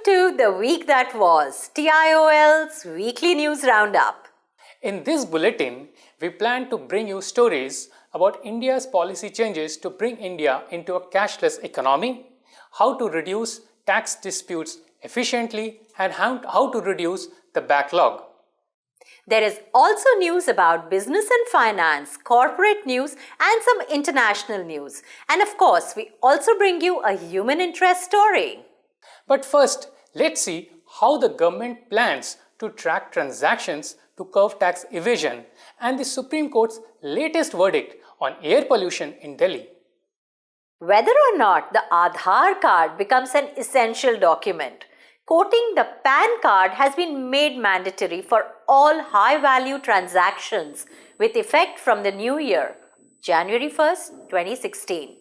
to The Week That Was, TIOL's weekly news roundup. In this bulletin, we plan to bring you stories about India's policy changes to bring India into a cashless economy, how to reduce tax disputes efficiently, and how to reduce the backlog. There is also news about business and finance, corporate news, and some international news. And of course, we also bring you a human interest story. But first, let's see how the government plans to track transactions to curb tax evasion and the Supreme Court's latest verdict on air pollution in Delhi. Whether or not the Aadhaar card becomes an essential document, quoting the PAN card has been made mandatory for all high-value transactions with effect from the new year, January 1st, 2016.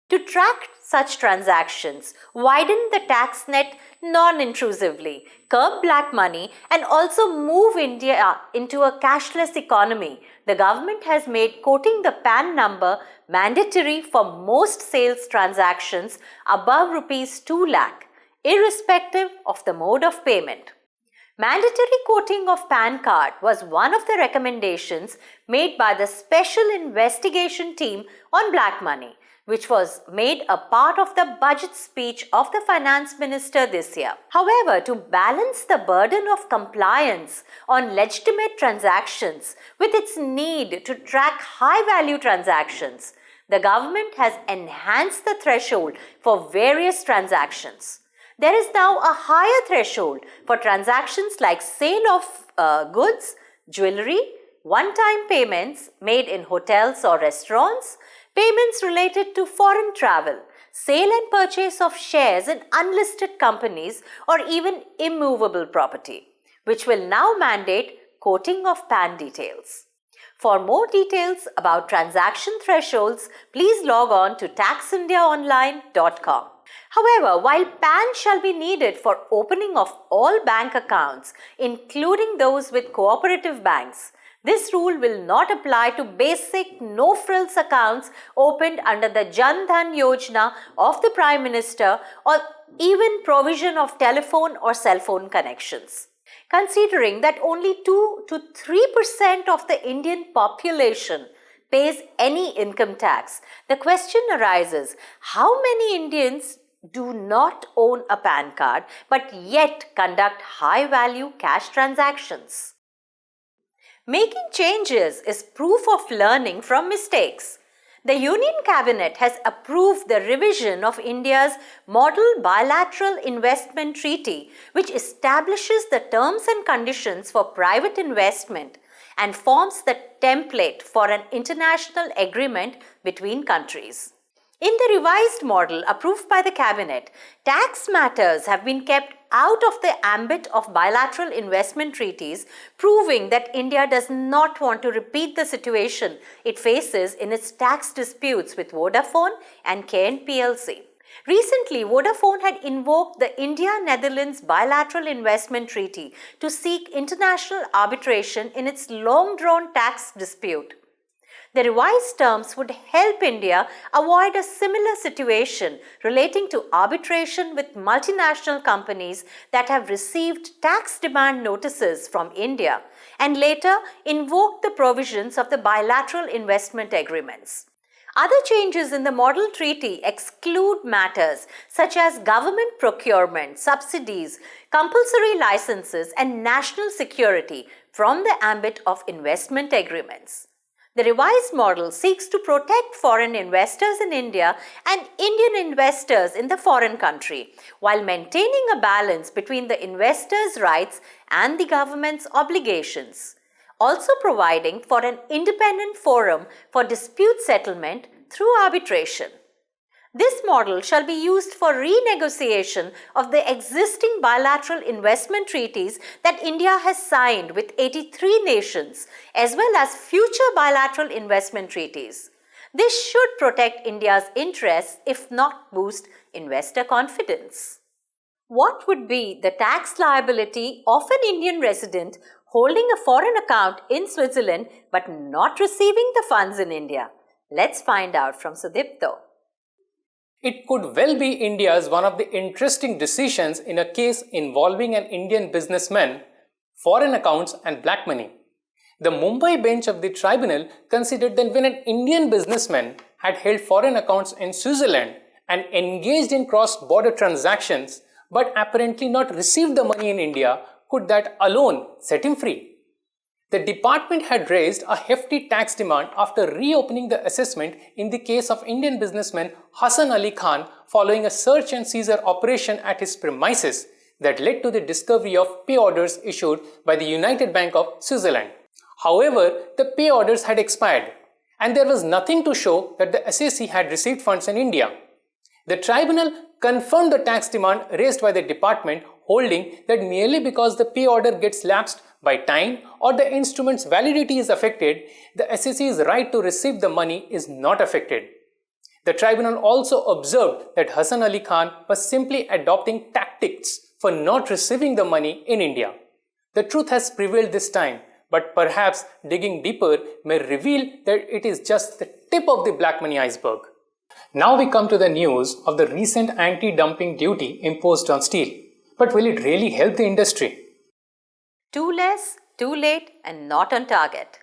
To track such transactions, widen the tax net non-intrusively, curb black money, and also move India into a cashless economy, the government has made quoting the PAN number mandatory for most sales transactions above Rs 2 lakh, irrespective of the mode of payment. Mandatory quoting of PAN card was one of the recommendations made by the Special Investigation Team on Black Money, which was made a part of the budget speech of the Finance Minister this year. However, to balance the burden of compliance on legitimate transactions with its need to track high-value transactions, the government has enhanced the threshold for various transactions. There is now a higher threshold for transactions like sale of goods, jewelry, one-time payments made in hotels or restaurants, payments related to foreign travel, sale and purchase of shares in unlisted companies or even immovable property, which will now mandate quoting of PAN details. For more details about transaction thresholds, please log on to taxindiaonline.com. However, while PAN shall be needed for opening of all bank accounts, including those with cooperative banks, this rule will not apply to basic no-frills accounts opened under the Jan Dhan Yojana of the Prime Minister or even provision of telephone or cell phone connections. Considering that only 2 to 3% of the Indian population pays any income tax, the question arises, how many Indians do not own a PAN card but yet conduct high-value cash transactions? Making changes is proof of learning from mistakes. The Union Cabinet has approved the revision of India's Model Bilateral Investment Treaty, which establishes the terms and conditions for private investment and forms the template for an international agreement between countries. In the revised model approved by the Cabinet, tax matters have been kept out of the ambit of bilateral investment treaties, proving that India does not want to repeat the situation it faces in its tax disputes with Vodafone and KNPLC. Recently, Vodafone had invoked the India-Netherlands Bilateral Investment Treaty to seek international arbitration in its long-drawn tax dispute. The revised terms would help India avoid a similar situation relating to arbitration with multinational companies that have received tax demand notices from India and later invoked the provisions of the bilateral investment agreements. Other changes in the model treaty exclude matters such as government procurement, subsidies, compulsory licenses, and national security from the ambit of investment agreements. The revised model seeks to protect foreign investors in India and Indian investors in the foreign country, while maintaining a balance between the investors' rights and the government's obligations, also providing for an independent forum for dispute settlement through arbitration. This model shall be used for renegotiation of the existing bilateral investment treaties that India has signed with 83 nations, as well as future bilateral investment treaties. This should protect India's interests, if not boost investor confidence. What would be the tax liability of an Indian resident holding a foreign account in Switzerland but not receiving the funds in India? Let's find out from Sudipto. It could well be India's one of the interesting decisions in a case involving an Indian businessman, foreign accounts and black money. The Mumbai bench of the tribunal considered that when an Indian businessman had held foreign accounts in Switzerland and engaged in cross-border transactions but apparently not received the money in India, could that alone set him free? The department had raised a hefty tax demand after reopening the assessment in the case of Indian businessman Hassan Ali Khan following a search and seizure operation at his premises that led to the discovery of pay orders issued by the United Bank of Switzerland. However, the pay orders had expired and there was nothing to show that the assessee had received funds in India. The tribunal confirmed the tax demand raised by the department, holding that merely because the pay order gets lapsed by time or the instrument's validity is affected, the assessee's right to receive the money is not affected. The tribunal also observed that Hassan Ali Khan was simply adopting tactics for not receiving the money in India. The truth has prevailed this time, but perhaps digging deeper may reveal that it is just the tip of the black money iceberg. Now we come to the news of the recent anti-dumping duty imposed on steel. But will it really help the industry? Too less, too late, and not on target.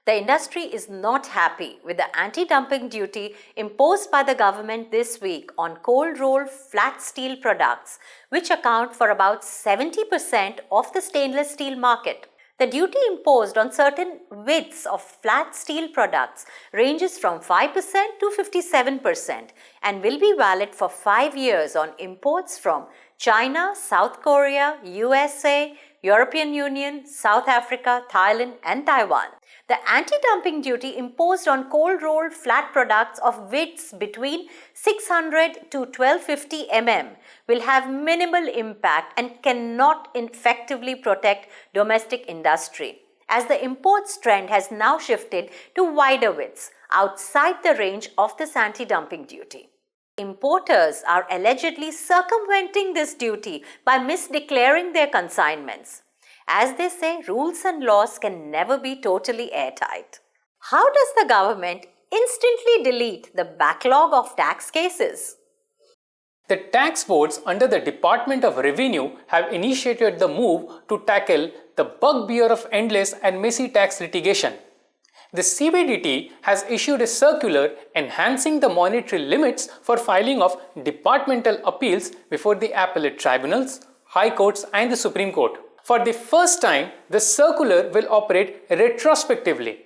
The industry is not happy with the anti-dumping duty imposed by the government this week on cold-rolled flat steel products, which account for about 70% of the stainless steel market. The duty imposed on certain widths of flat steel products ranges from 5% to 57% and will be valid for 5 years on imports from China, South Korea, USA, European Union, South Africa, Thailand and Taiwan. The anti-dumping duty imposed on cold-rolled flat products of widths between 600 to 1250 mm will have minimal impact and cannot effectively protect domestic industry, as the imports trend has now shifted to wider widths outside the range of this anti-dumping duty. Importers are allegedly circumventing this duty by misdeclaring their consignments. As they say, rules and laws can never be totally airtight. How does the government instantly delete the backlog of tax cases? The tax boards under the Department of Revenue have initiated the move to tackle the bugbear of endless and messy tax litigation. The CBDT has issued a circular enhancing the monetary limits for filing of departmental appeals before the appellate tribunals, high courts and the Supreme Court. For the first time, the circular will operate retrospectively.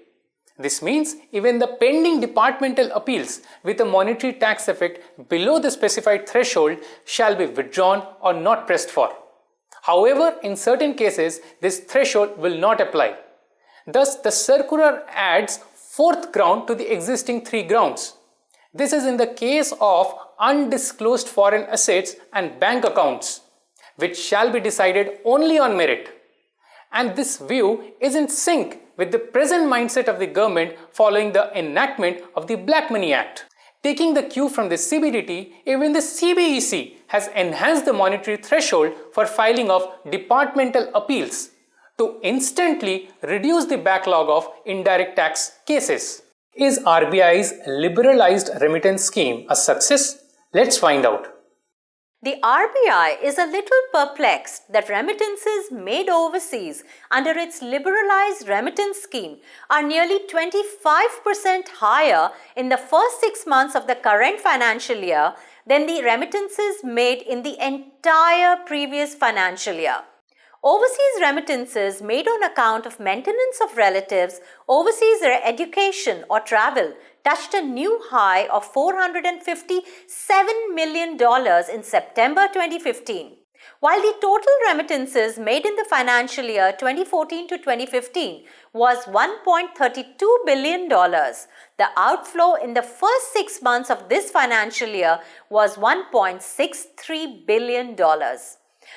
This means even the pending departmental appeals with a monetary tax effect below the specified threshold shall be withdrawn or not pressed for. However, in certain cases, this threshold will not apply. Thus, the circular adds fourth ground to the existing 3 grounds. This is in the case of undisclosed foreign assets and bank accounts, which shall be decided only on merit. And this view is in sync with the present mindset of the government following the enactment of the Black Money Act. Taking the cue from the CBDT, even the CBEC has enhanced the monetary threshold for filing of departmental appeals to instantly reduce the backlog of indirect tax cases. Is RBI's liberalized remittance scheme a success? Let's find out. The RBI is a little perplexed that remittances made overseas under its liberalized remittance scheme are nearly 25% higher in the first 6 months of the current financial year than the remittances made in the entire previous financial year. Overseas remittances made on account of maintenance of relatives, overseas education or travel touched a new high of $457 million in September 2015. While the total remittances made in the financial year 2014 to 2015 was $1.32 billion, the outflow in the first 6 months of this financial year was $1.63 billion.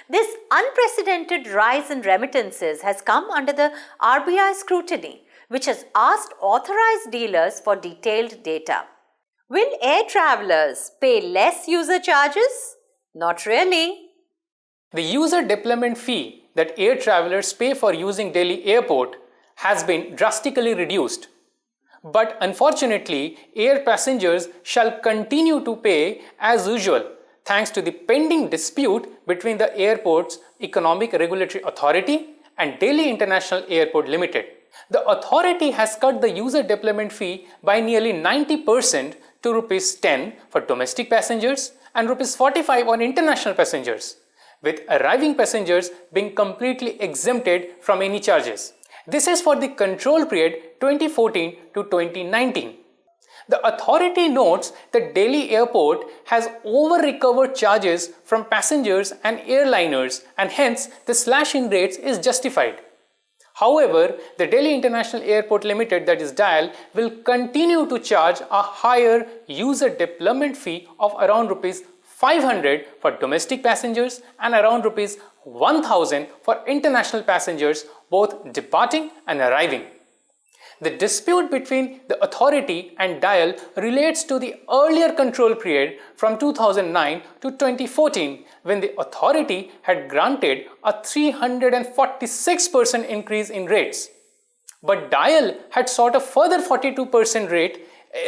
This unprecedented rise in remittances has come under the RBI scrutiny, which has asked authorized dealers for detailed data. Will air travelers pay less user charges? Not really. The user deployment fee that air travelers pay for using Delhi airport has been drastically reduced. But unfortunately, air passengers shall continue to pay as usual thanks to the pending dispute between the airport's Economic Regulatory Authority and Delhi International Airport Limited. The authority has cut the user deployment fee by nearly 90% to Rs 10 for domestic passengers and Rs 45 on international passengers, with arriving passengers being completely exempted from any charges. This is for the control period 2014 to 2019. The authority notes that Delhi Airport has over-recovered charges from passengers and airliners, and hence the slash in rates is justified. However, the Delhi International Airport Limited, that is DIAL, will continue to charge a higher user deployment fee of around Rs 500 for domestic passengers and around Rs 1000 for international passengers both departing and arriving. The dispute between the authority and DIAL relates to the earlier control period from 2009 to 2014, when the authority had granted a 346% increase in rates. But DIAL had sought a further 42%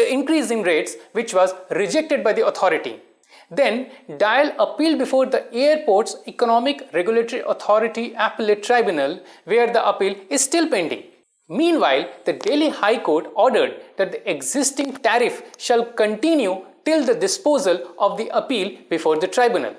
increase in rates, which was rejected by the authority. Then DIAL appealed before the airport's Economic Regulatory Authority Appellate Tribunal, where the appeal is still pending. Meanwhile, the Delhi High Court ordered that the existing tariff shall continue till the disposal of the appeal before the tribunal.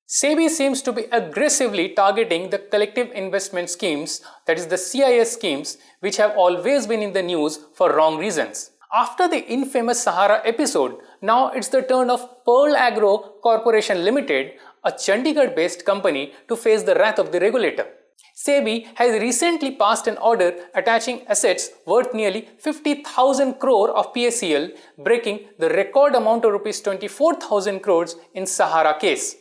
SEBI seems to be aggressively targeting the collective investment schemes, that is the CIS schemes, which have always been in the news for wrong reasons. After the infamous Sahara episode, now it's the turn of Pearl Agro Corporation Limited, a Chandigarh-based company, to face the wrath of the regulator. SEBI has recently passed an order attaching assets worth nearly 50,000 crore of PSEL, breaking the record amount of Rs 24,000 crores in Sahara case.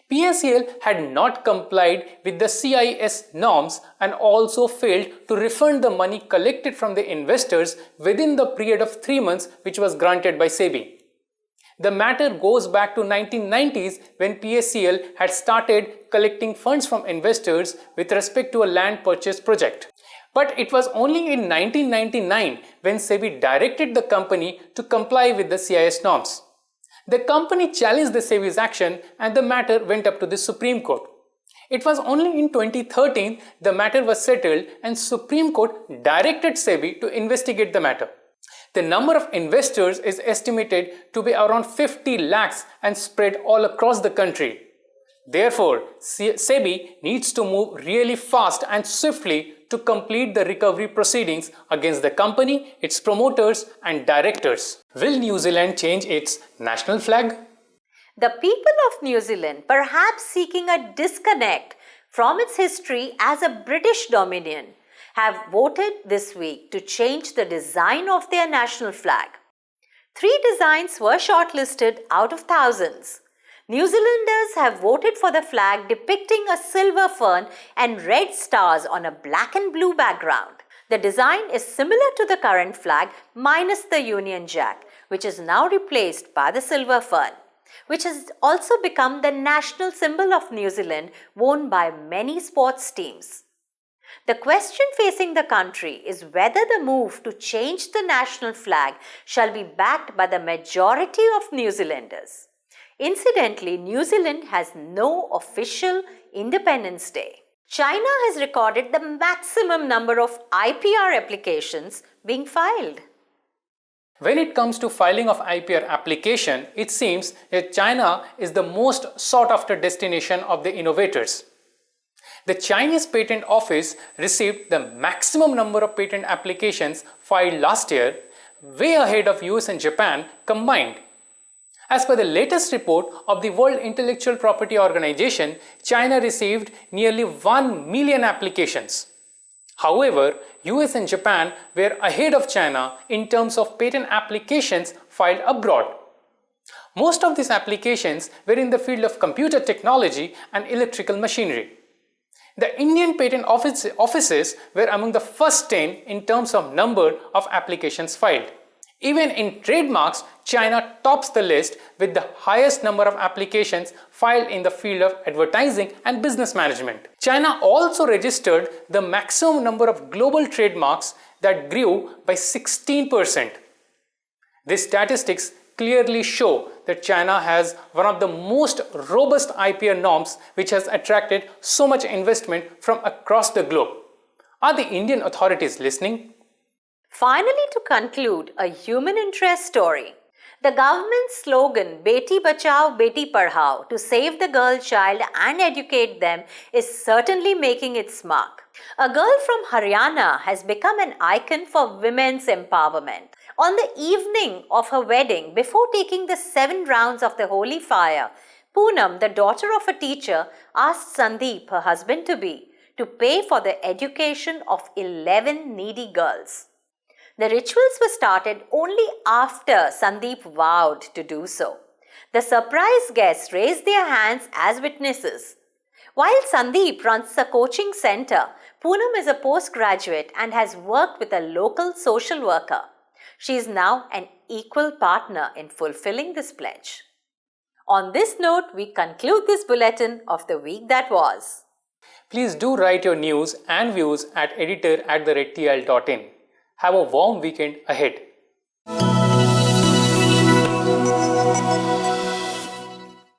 PSEL had not complied with the CIS norms and also failed to refund the money collected from the investors within the period of 3 months which was granted by SEBI. The matter goes back to 1990s, when PSEL had started collecting funds from investors with respect to a land purchase project. But it was only in 1999 when SEBI directed the company to comply with the CIS norms. The company challenged the SEBI's action and the matter went up to the Supreme Court. It was only in 2013 the matter was settled and Supreme Court directed SEBI to investigate the matter. The number of investors is estimated to be around 50 lakhs and spread all across the country. Therefore, SEBI needs to move really fast and swiftly to complete the recovery proceedings against the company, its promoters and directors. Will New Zealand change its national flag? The people of New Zealand, perhaps seeking a disconnect from its history as a British dominion, have voted this week to change the design of their national flag. 3 designs were shortlisted out of thousands. New Zealanders have voted for the flag depicting a silver fern and red stars on a black and blue background. The design is similar to the current flag minus the Union Jack, which is now replaced by the silver fern, which has also become the national symbol of New Zealand, worn by many sports teams. The question facing the country is whether the move to change the national flag shall be backed by the majority of New Zealanders. Incidentally, New Zealand has no official Independence Day. China has recorded the maximum number of IPR applications being filed. When it comes to filing of IPR application, it seems that China is the most sought after destination of the innovators. The Chinese Patent Office received the maximum number of patent applications filed last year, way ahead of US and Japan combined. As per the latest report of the World Intellectual Property Organization, China received nearly 1 million applications. However, US and Japan were ahead of China in terms of patent applications filed abroad. Most of these applications were in the field of computer technology and electrical machinery. The Indian patent offices were among the first 10 in terms of number of applications filed. Even in trademarks, China tops the list with the highest number of applications filed in the field of advertising and business management. China also registered the maximum number of global trademarks that grew by 16%. These statistics clearly show that China has one of the most robust IPR norms which has attracted so much investment from across the globe. Are the Indian authorities listening? Finally, to conclude, a human interest story. The government's slogan, Beti Bachao, Beti Padhao, to save the girl child and educate them, is certainly making its mark. A girl from Haryana has become an icon for women's empowerment. On the evening of her wedding, before taking the 7 rounds of the holy fire, Poonam, the daughter of a teacher, asked Sandeep, her husband-to-be, to pay for the education of 11 needy girls. The rituals were started only after Sandeep vowed to do so. The surprise guests raised their hands as witnesses. While Sandeep runs a coaching center, Poonam is a postgraduate and has worked with a local social worker. She is now an equal partner in fulfilling this pledge. On this note, we conclude this bulletin of the week that was. Please do write your news and views at editor@TIOL.in. Have a warm weekend ahead.